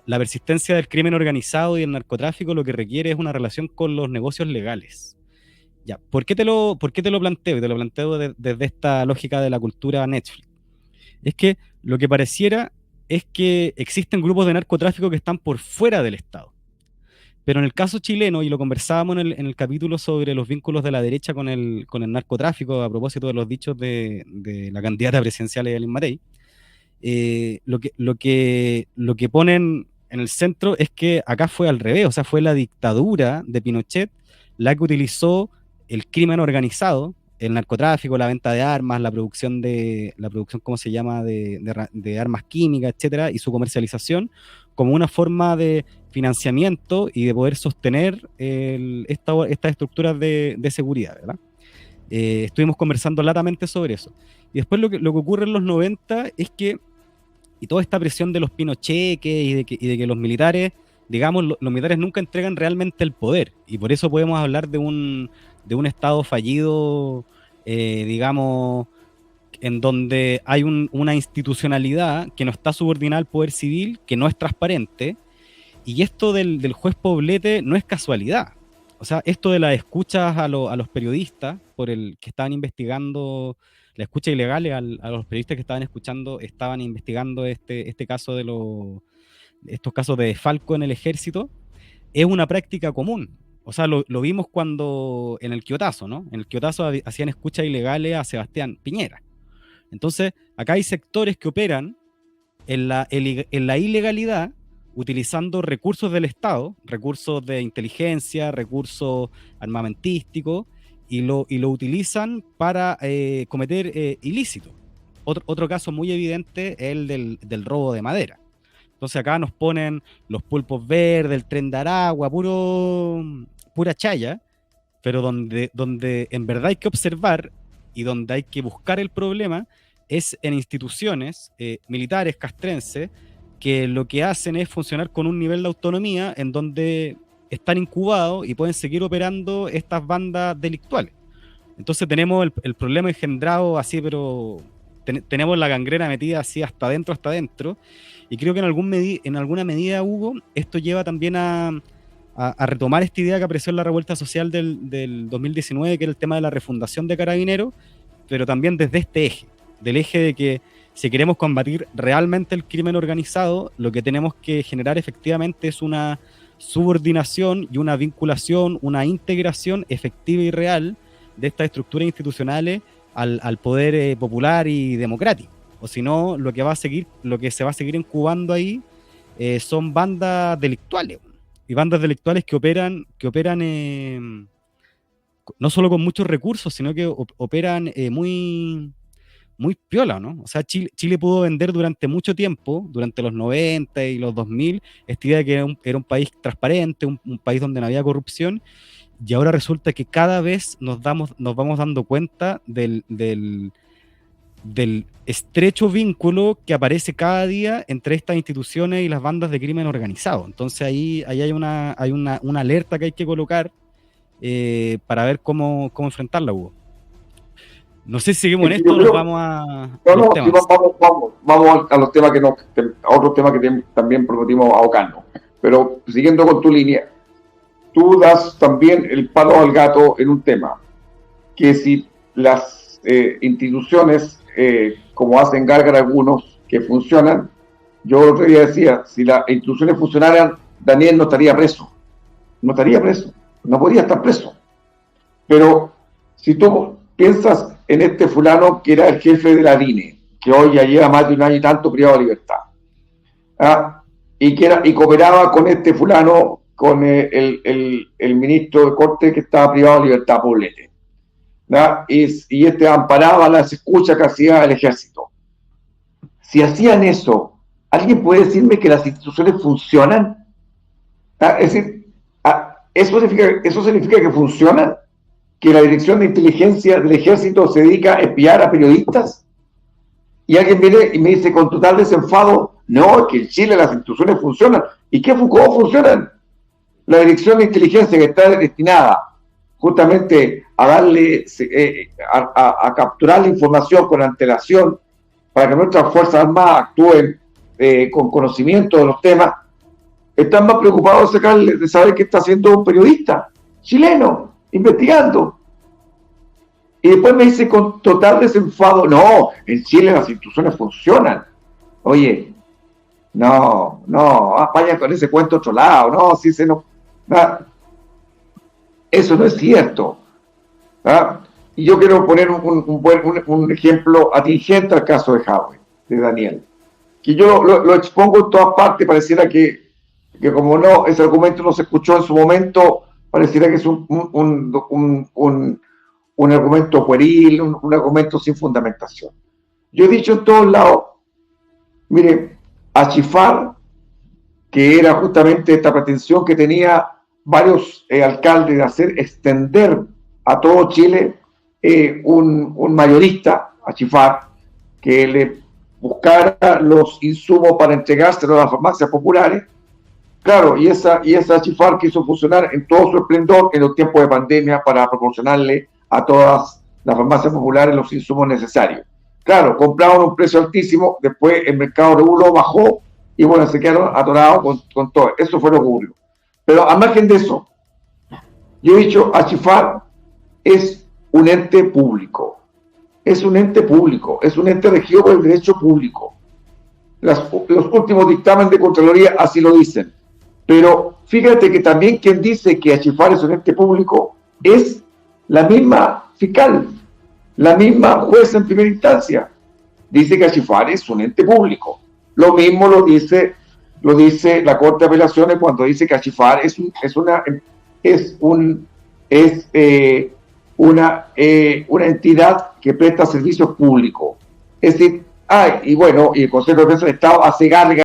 la persistencia del crimen organizado y el narcotráfico lo que requiere es una relación con los negocios legales. Ya, ¿por qué te lo planteo? Y te lo planteo desde esta lógica de la cultura Netflix. Es que lo que pareciera es que existen grupos de narcotráfico que están por fuera del Estado. Pero en el caso chileno, y lo conversábamos en el capítulo sobre los vínculos de la derecha con el narcotráfico, a propósito de los dichos de la candidata presidencial Evelyn Matei, lo que ponen en el centro es que acá fue al revés, o sea, fue la dictadura de Pinochet la que utilizó el crimen organizado, el narcotráfico, la venta de armas, la producción, ¿cómo se llama?, de armas químicas, etcétera, y su comercialización como una forma de financiamiento y de poder sostener estas estructuras de seguridad, ¿verdad? Estuvimos conversando latamente sobre eso. Y después lo que ocurre en los 90 es que, y toda esta presión de los pinocheques y de que los militares, digamos, los militares nunca entregan realmente el poder. Y por eso podemos hablar de un Estado fallido, digamos, en donde hay una institucionalidad que no está subordinada al poder civil, que no es transparente. Y esto del juez Poblete no es casualidad. O sea, esto de las escuchas a los periodistas por el que estaban investigando, la escucha ilegal a los periodistas que estaban investigando este caso estos casos de desfalco en el ejército, es una práctica común. O sea, lo vimos cuando en el Quiotazo, ¿no? En el Quiotazo hacían escuchas ilegales a Sebastián Piñera. Entonces, acá hay sectores que operan en la ilegalidad, utilizando recursos del Estado, recursos de inteligencia, recursos armamentísticos, y lo utilizan para cometer ilícitos. Otro caso muy evidente es el del robo de madera. Entonces acá nos ponen los pulpos verdes, el tren de Aragua, pura chaya, pero donde en verdad hay que observar y donde hay que buscar el problema es en instituciones militares castrenses que lo que hacen es funcionar con un nivel de autonomía en donde están incubados y pueden seguir operando estas bandas delictuales. Entonces tenemos el problema engendrado así, pero tenemos la gangrena metida así hasta adentro, y creo que en alguna medida, Hugo, esto lleva también a retomar esta idea que apareció en la revuelta social del 2019, que era el tema de la refundación de Carabineros, pero también desde este eje, del eje de que si queremos combatir realmente el crimen organizado, lo que tenemos que generar efectivamente es una subordinación y una vinculación, una integración efectiva y real de estas estructuras institucionales al poder popular y democrático. O si no, lo que se va a seguir incubando ahí son bandas delictuales, y bandas delictuales que operan no solo con muchos recursos, sino que operan muy piola, ¿no? O sea, Chile pudo vender durante mucho tiempo, durante los 90 y los 2000, esta idea de que era un país transparente, un país donde no había corrupción, y ahora resulta que cada vez nos vamos dando cuenta del estrecho vínculo que aparece cada día entre estas instituciones y las bandas de crimen organizado. Entonces ahí hay una alerta que hay que colocar para ver cómo enfrentarla, Hugo. No sé si seguimos en esto o nos vamos a los sí, temas. vamos a los temas a otros temas que también prometimos abocarnos. Pero siguiendo con tu línea, tú das también el palo al gato en un tema, que si las instituciones, como hacen gárgara algunos, que funcionan, yo el otro día decía, si las instituciones funcionaran, Daniel no estaría preso, no podría estar preso. Pero si tú piensas en este fulano que era el jefe de la DINE, que hoy ya lleva más de un año y tanto privado de libertad, y cooperaba con este fulano, con el ministro de Corte que estaba privado de libertad, Poblete, y este amparaba las escuchas que hacía el ejército. Si hacían eso, ¿alguien puede decirme que las instituciones funcionan? Es decir, ¿eso significa que funcionan? ¿Que la dirección de inteligencia del ejército se dedica a espiar a periodistas? Y alguien viene y me dice con total desenfado, no, que en Chile las instituciones funcionan. ¿Y cómo funcionan? La dirección de inteligencia, que está destinada justamente a darle, a capturar la información con antelación para que nuestras Fuerzas Armadas actúen con conocimiento de los temas, están más preocupados de saber qué está haciendo un periodista chileno, investigando. Y después me dice con total desenfado, no, en Chile las instituciones funcionan. Oye, no, vaya con ese cuento a otro lado, no, si se no. Eso no es cierto. ¿Ah? Y yo quiero poner un ejemplo atingente al caso de Huawei, de Daniel, que yo lo expongo en todas partes, pareciera que como no, ese argumento no se escuchó en su momento, pareciera que es un argumento pueril, un argumento sin fundamentación. Yo he dicho en todos lados, mire, Achifar, que era justamente esta pretensión que tenía varios alcaldes de hacer extender a todo Chile un mayorista, Achifar, que le buscara los insumos para entregárselos a las farmacias populares. Claro, y esa Achifar quiso funcionar en todo su esplendor en los tiempos de pandemia para proporcionarle a todas las farmacias populares los insumos necesarios. Claro, compraban a un precio altísimo, después el mercado reguló, bajó, y bueno, se quedaron atorados con todo. Eso fue lo que ocurrió. Pero a margen de eso, yo he dicho, Achifar es un ente público. Es un ente público, es un ente regido por el derecho público. Los últimos dictámenes de Contraloría así lo dicen. Pero fíjate que también quien dice que Achifar es un ente público es la misma fiscal, la misma jueza en primera instancia. Dice que Achifar es un ente público. Lo mismo lo dice la Corte de Apelaciones cuando dice que Achifar es una entidad que presta servicios públicos. Es decir, y el Consejo de Defensa del Estado hace garga